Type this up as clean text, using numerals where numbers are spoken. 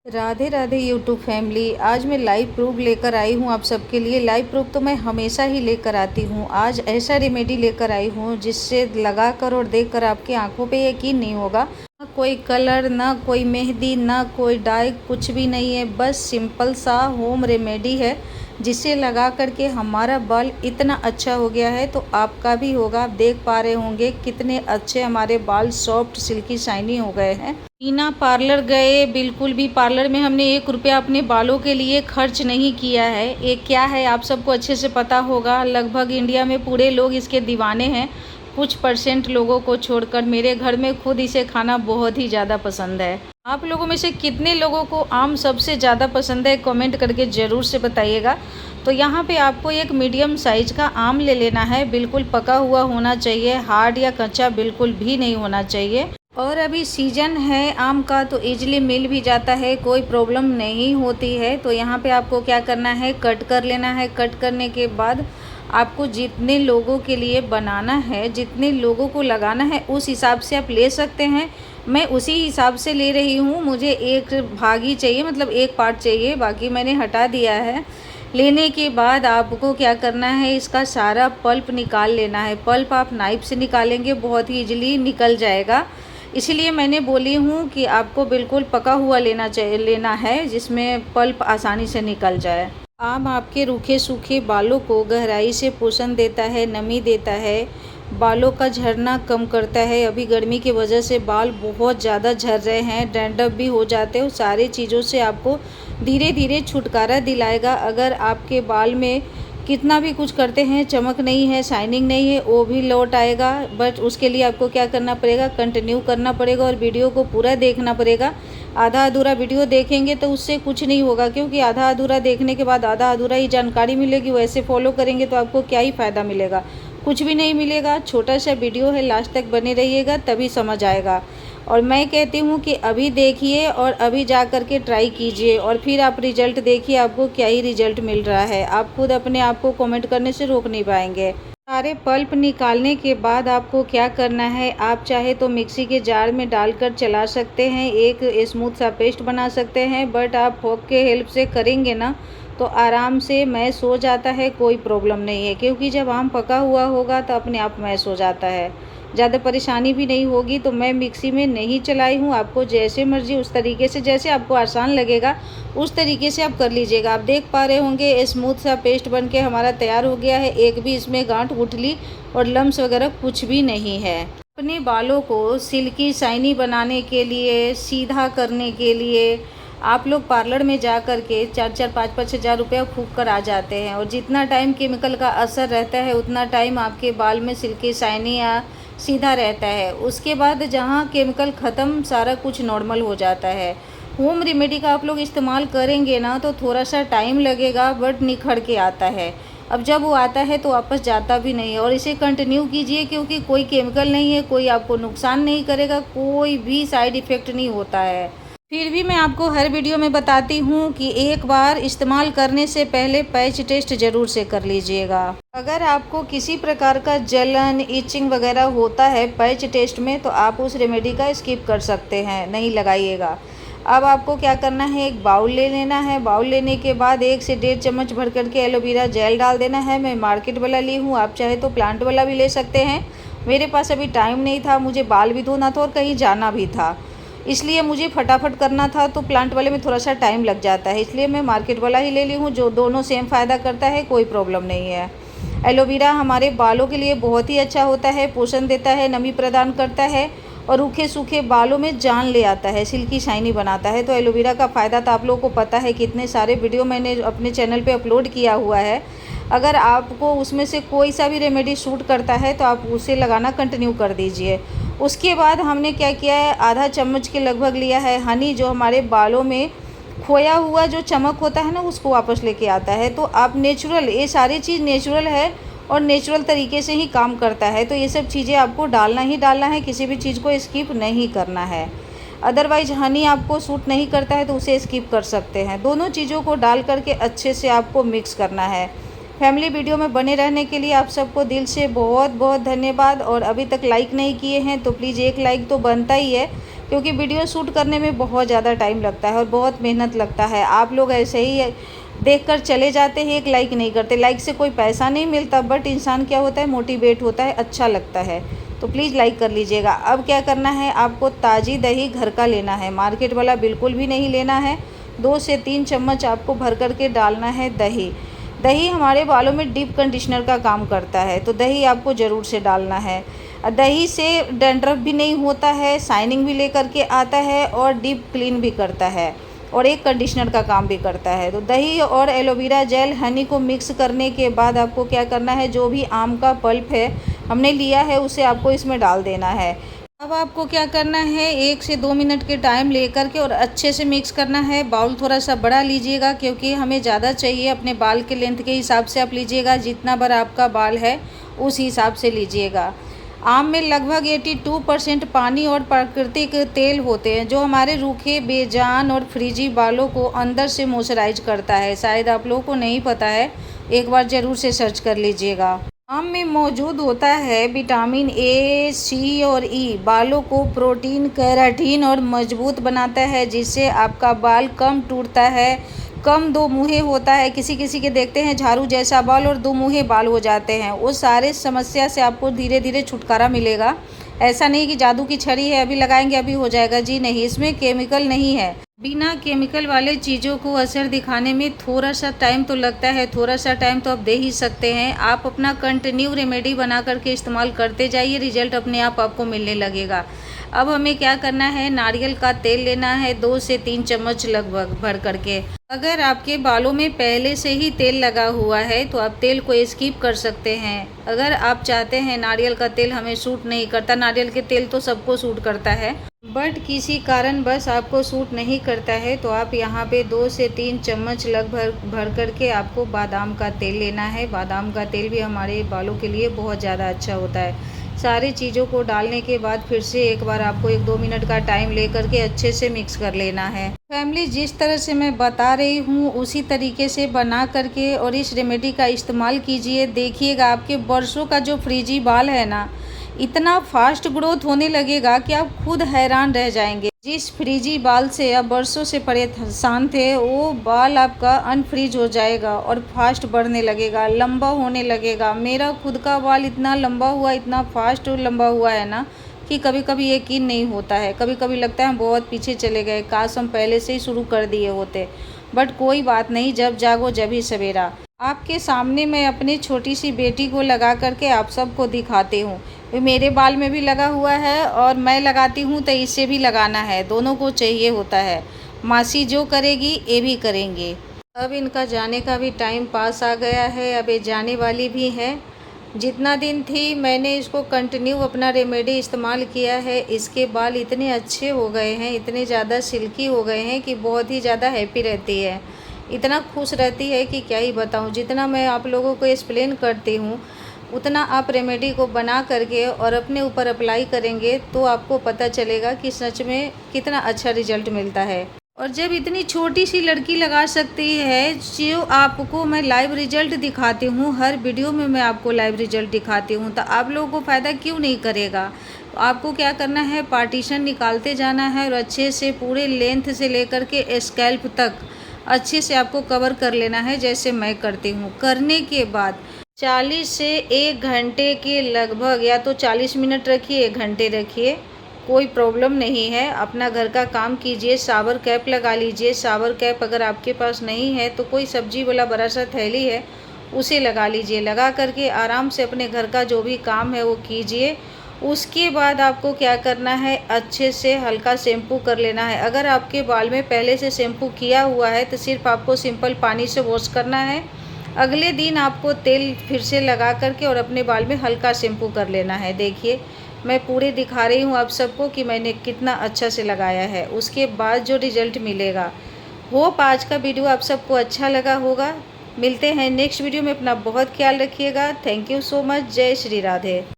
Radhe Radhe YouTube family. आज मैं live proof लेकर आई हूँ आप सबके लिए। लाइव प्रूफ तो मैं हमेशा ही लेकर आती हूँ। आज ऐसा रेमेडी लेकर आई हूँ जिससे लगाकर और देखकर आपकी आंखों पे यकीन नहीं होगा। ना कोई कलर, ना कोई मेहंदी, ना कोई डाई, कुछ भी नहीं है। बस सिंपल सा होम रेमेडी है जिसे लगा करके हमारा बाल इतना अच्छा हो गया है तो आपका भी होगा। आप देख पा रहे होंगे कितने अच्छे हमारे बाल सॉफ्ट सिल्की शाइनी हो गए हैं। बिना पार्लर गए, बिल्कुल भी पार्लर में हमने 1 रुपया अपने बालों के लिए खर्च नहीं किया है। ये क्या है आप सबको अच्छे से पता होगा। लगभग इंडिया में पूरे लोग इसके दीवाने हैं, कुछ % लोगों को छोड़कर। मेरे घर में खुद इसे खाना बहुत ही ज़्यादा पसंद है। आप लोगों में से कितने लोगों को आम सबसे ज़्यादा पसंद है, कमेंट करके ज़रूर से बताइएगा। तो यहाँ पे आपको एक मीडियम साइज का आम ले लेना है। बिल्कुल पका हुआ होना चाहिए, हार्ड या कच्चा बिल्कुल भी नहीं होना चाहिए। और अभी सीजन है आम का तो इजीली मिल भी जाता है, कोई प्रॉब्लम नहीं होती है। तो यहाँ पे आपको क्या करना है, कट कर लेना है। कट करने के बाद आपको जितने लोगों के लिए बनाना है, जितने लोगों को लगाना है, उस हिसाब से आप ले सकते हैं। मैं उसी हिसाब से ले रही हूँ। मुझे एक भाग ही चाहिए, मतलब एक पार्ट चाहिए, बाकी मैंने हटा दिया है। लेने के बाद आपको क्या करना है, इसका सारा पल्प निकाल लेना है। पल्प आप नाइफ से निकालेंगे बहुत ही ईजिली निकल जाएगा। इसीलिए मैंने बोली हूँ कि आपको बिल्कुल पका हुआ लेना है जिसमें पल्प आसानी से निकल जाए। आम आपके रूखे सूखे बालों को गहराई से पोषण देता है, नमी देता है, बालों का झड़ना कम करता है। अभी गर्मी की वजह से बाल बहुत ज़्यादा झड़ रहे हैं, डैंड्रफ भी हो जाते हैं। सारी चीज़ों से आपको धीरे धीरे छुटकारा दिलाएगा। अगर आपके बाल में कितना भी कुछ करते हैं, चमक नहीं है, शाइनिंग नहीं है, वो भी लौट आएगा। बट उसके लिए आपको क्या करना पड़ेगा, कंटिन्यू करना पड़ेगा और वीडियो को पूरा देखना पड़ेगा। आधा अधूरा वीडियो देखेंगे तो उससे कुछ नहीं होगा, क्योंकि आधा अधूरा देखने के बाद आधा अधूरा ही जानकारी मिलेगी। वैसे फॉलो करेंगे तो आपको क्या ही फ़ायदा मिलेगा, कुछ भी नहीं मिलेगा। छोटा सा वीडियो है, लास्ट तक बने रहिएगा तभी समझ आएगा। और मैं कहती हूँ कि अभी देखिए और अभी जा कर के ट्राई कीजिए और फिर आप रिज़ल्ट देखिए आपको क्या ही रिज़ल्ट मिल रहा है। आप खुद अपने आप को कमेंट करने से रोक नहीं पाएंगे। सारे पल्प निकालने के बाद आपको क्या करना है, आप चाहे तो मिक्सी के जार में डालकर चला सकते हैं, एक स्मूथ सा पेस्ट बना सकते हैं। बट आप फोक के हेल्प से करेंगे ना तो आराम से मैश हो जाता है, कोई प्रॉब्लम नहीं है। क्योंकि जब आम पका हुआ होगा तो अपने आप मैश हो जाता है, ज़्यादा परेशानी भी नहीं होगी। तो मैं मिक्सी में नहीं चलाई हूँ। आपको जैसे मर्जी उस तरीके से, जैसे आपको आसान लगेगा उस तरीके से आप कर लीजिएगा। आप देख पा रहे होंगे स्मूथ सा पेस्ट बन के हमारा तैयार हो गया है। एक भी इसमें गांठ गुठली और लम्स वगैरह कुछ भी नहीं है। अपने बालों को सिल्की शाइनी बनाने के लिए, सीधा करने के लिए आप लोग पार्लर में जा कर के 4-4, 5-5 हज़ार रुपया फूंक कर आ जाते हैं। और जितना टाइम केमिकल का असर रहता है उतना टाइम आपके बाल में सिल्की शाइनी या सीधा रहता है। उसके बाद जहाँ केमिकल ख़त्म, सारा कुछ नॉर्मल हो जाता है। होम रेमेडी का आप लोग इस्तेमाल करेंगे ना तो थोड़ा सा टाइम लगेगा बट निखर के आता है। अब जब वो आता है तो वापस जाता भी नहीं है। और इसे कंटिन्यू कीजिए, क्योंकि कोई केमिकल नहीं है, कोई आपको नुकसान नहीं करेगा, कोई भी साइड इफ़ेक्ट नहीं होता है। फिर भी मैं आपको हर वीडियो में बताती हूँ कि एक बार इस्तेमाल करने से पहले पैच टेस्ट ज़रूर से कर लीजिएगा। अगर आपको किसी प्रकार का जलन, इचिंग वगैरह होता है पैच टेस्ट में तो आप उस रेमेडी का स्किप कर सकते हैं, नहीं लगाइएगा। अब आपको क्या करना है, एक बाउल ले लेना है। बाउल लेने के बाद 1 से 1.5 चम्मच भर करके एलोवेरा जेल डाल देना है। मैं मार्केट वाला ली हूँ, आप चाहे तो प्लांट वाला भी ले सकते हैं। मेरे पास अभी टाइम नहीं था, मुझे बाल भी धोना था और कहीं जाना भी था, इसलिए मुझे फटाफट करना था। तो प्लांट वाले में थोड़ा सा टाइम लग जाता है, इसलिए मैं मार्केट वाला ही ले ली हूँ, जो दोनों सेम फ़ायदा करता है, कोई प्रॉब्लम नहीं है। एलोवेरा हमारे बालों के लिए बहुत ही अच्छा होता है, पोषण देता है, नमी प्रदान करता है और रूखे सूखे बालों में जान ले आता है, सिल्की शाइनी बनाता है। तो एलोवेरा का फ़ायदा तो आप लोगों को पता है, कितने सारे वीडियो मैंने अपने चैनल पे अपलोड किया हुआ है। अगर आपको उसमें से कोई सा भी रेमेडी सूट करता है तो आप उसे लगाना कंटिन्यू कर दीजिए। उसके बाद हमने क्या किया है, आधा चम्मच के लगभग लिया है हनी, जो हमारे बालों में खोया हुआ जो चमक होता है ना उसको वापस लेके आता है। तो आप नेचुरल, ये सारी चीज़ नेचुरल है और नेचुरल तरीके से ही काम करता है। तो ये सब चीज़ें आपको डालना ही डालना है, किसी भी चीज़ को स्किप नहीं करना है। अदरवाइज हनी आपको सूट नहीं करता है तो उसे स्किप कर सकते हैं। दोनों चीज़ों को डाल करके अच्छे से आपको मिक्स करना है। फैमिली वीडियो में बने रहने के लिए आप सबको दिल से बहुत बहुत धन्यवाद। और अभी तक लाइक नहीं किए हैं तो प्लीज़ एक लाइक तो बनता ही है। क्योंकि वीडियो शूट करने में बहुत ज़्यादा टाइम लगता है और बहुत मेहनत लगता है। आप लोग ऐसे ही देखकर चले जाते हैं, एक लाइक नहीं करते। लाइक से कोई पैसा नहीं मिलता, बट इंसान क्या होता है, मोटिवेट होता है, अच्छा लगता है। तो प्लीज़ लाइक कर लीजिएगा। अब क्या करना है, आपको ताज़ी दही घर का लेना है, मार्केट वाला बिल्कुल भी नहीं लेना है। 2 से 3 चम्मच आपको भर कर के डालना है दही। दही हमारे बालों में डीप कंडीशनर का काम करता है, तो दही आपको ज़रूर से डालना है। दही से डैंड्रफ भी नहीं होता है, शाइनिंग भी लेकर के आता है और डीप क्लीन भी करता है और एक कंडीशनर का काम भी करता है। तो दही और एलोवेरा जेल हनी को मिक्स करने के बाद आपको क्या करना है, जो भी आम का पल्प है हमने लिया है उसे आपको इसमें डाल देना है। अब आपको क्या करना है, 1 से 2 मिनट के टाइम लेकर के और अच्छे से मिक्स करना है। बाउल थोड़ा सा बड़ा लीजिएगा क्योंकि हमें ज़्यादा चाहिए। अपने बाल के लेंथ के हिसाब से आप लीजिएगा, जितना बड़ा आपका बाल है उस हिसाब से लीजिएगा। आम में लगभग 82% पानी और प्राकृतिक तेल होते हैं, जो हमारे रूखे, बेजान और फ्रिजी बालों को अंदर से मॉइस्चराइज करता है। शायद आप लोगों को नहीं पता है, एक बार ज़रूर से सर्च कर लीजिएगा। आम में मौजूद होता है विटामिन ए, सी और ई। बालों को प्रोटीन, केराटिन और मजबूत बनाता है, जिससे आपका बाल कम टूटता है, कम दो मुँहे होता है। किसी किसी के देखते हैं झाड़ू जैसा बाल और दो मुँहे बाल हो जाते हैं। वो सारे समस्या से आपको धीरे धीरे छुटकारा मिलेगा। ऐसा नहीं कि जादू की छड़ी है, अभी लगाएंगे अभी हो जाएगा, जी नहीं। इसमें केमिकल नहीं है। बिना केमिकल वाले चीज़ों को असर दिखाने में थोड़ा सा टाइम तो लगता है, थोड़ा सा टाइम तो आप दे ही सकते हैं। आप अपना कंटिन्यू रेमेडी बना करके इस्तेमाल करते जाइए, रिजल्ट अपने आप आपको मिलने लगेगा। अब हमें क्या करना है, नारियल का तेल लेना है 2 से 3 चम्मच लगभग भर करके। अगर आपके बालों में पहले से ही तेल लगा हुआ है तो आप तेल को स्किप कर सकते हैं। अगर आप चाहते हैं, नारियल का तेल हमें सूट नहीं करता, नारियल के तेल तो सबको सूट करता है, बट किसी कारण बस आपको सूट नहीं करता है, तो आप यहाँ पे 2 से 3 चम्मच लगभग भर करके आपको बादाम का तेल लेना है। बादाम का तेल भी हमारे बालों के लिए बहुत ज़्यादा अच्छा होता है। सारी चीज़ों को डालने के बाद फिर से एक बार आपको 1-2 मिनट का टाइम ले करके अच्छे से मिक्स कर लेना है। फैमिली, जिस तरह से मैं बता रही हूँ उसी तरीके से बना करके और इस रेमेडी का इस्तेमाल कीजिए। देखिएगा आपके बरसों का जो फ्रीजी बाल है ना, इतना फास्ट ग्रोथ होने लगेगा कि आप खुद हैरान रह जाएंगे। जिस फ्रीजी बाल से आप बरसों से परेशान थे, वो बाल आपका अनफ्रीज हो जाएगा और फास्ट बढ़ने लगेगा, लंबा होने लगेगा। मेरा खुद का बाल इतना लंबा हुआ, इतना फास्ट लंबा हुआ है ना कि कभी कभी यकीन नहीं होता है। कभी कभी लगता है हम बहुत पीछे चले गए, काश हम पहले से ही शुरू कर दिए होते। बट कोई बात नहीं, जब जागो जब ही सवेरा। आपके सामने मैं अपनी छोटी सी बेटी को लगा करके आप सबको दिखाती हूँ। मेरे बाल में भी लगा हुआ है और मैं लगाती हूँ तो इसे भी लगाना है, दोनों को चाहिए होता है। मासी जो करेगी ये भी करेंगे। अब इनका जाने का भी टाइम पास आ गया है, अब ये जाने वाली भी हैं। जितना दिन थी मैंने इसको कंटिन्यू अपना रेमेडी इस्तेमाल किया है, इसके बाल इतने अच्छे हो गए हैं, इतने ज़्यादा सिल्की हो गए हैं कि बहुत ही ज़्यादा हैप्पी रहती है, इतना खुश रहती है कि क्या ही बताऊं। जितना मैं आप लोगों को एक्सप्लेन करती हूँ उतना आप रेमेडी को बना करके और अपने ऊपर अप्लाई करेंगे तो आपको पता चलेगा कि सच में कितना अच्छा रिजल्ट मिलता है। और जब इतनी छोटी सी लड़की लगा सकती है, जो आपको मैं लाइव रिजल्ट दिखाती हूँ, हर वीडियो में मैं आपको लाइव रिजल्ट दिखाती हूँ, तो आप लोगों को फ़ायदा क्यों नहीं करेगा। आपको क्या करना है, पार्टीशन निकालते जाना है और अच्छे से पूरे लेंथ से लेकर के स्कैल्प तक अच्छे से आपको कवर कर लेना है, जैसे मैं करती हूँ। करने के बाद 40 से 1 घंटे के लगभग, या तो 40 मिनट रखिए, 1 घंटे रखिए, कोई प्रॉब्लम नहीं है। अपना घर का काम कीजिए, शावर कैप लगा लीजिए। शावर कैप अगर आपके पास नहीं है तो कोई सब्जी वाला बड़ा सा थैली है उसे लगा लीजिए। लगा करके आराम से अपने घर का जो भी काम है वो कीजिए। उसके बाद आपको क्या करना है, अच्छे से हल्का शैम्पू कर लेना है। अगर आपके बाल में पहले से शैम्पू किया हुआ है तो सिर्फ आपको सिंपल पानी से वॉश करना है। अगले दिन आपको तेल फिर से लगा करके और अपने बाल में हल्का शैम्पू कर लेना है। देखिए मैं पूरे दिखा रही हूँ आप सबको कि मैंने कितना अच्छा से लगाया है, उसके बाद जो रिज़ल्ट मिलेगा। होप आज का वीडियो आप सबको अच्छा लगा होगा। मिलते हैं नेक्स्ट वीडियो में, अपना बहुत ख्याल रखिएगा। Thank you so much. जय श्री राधे।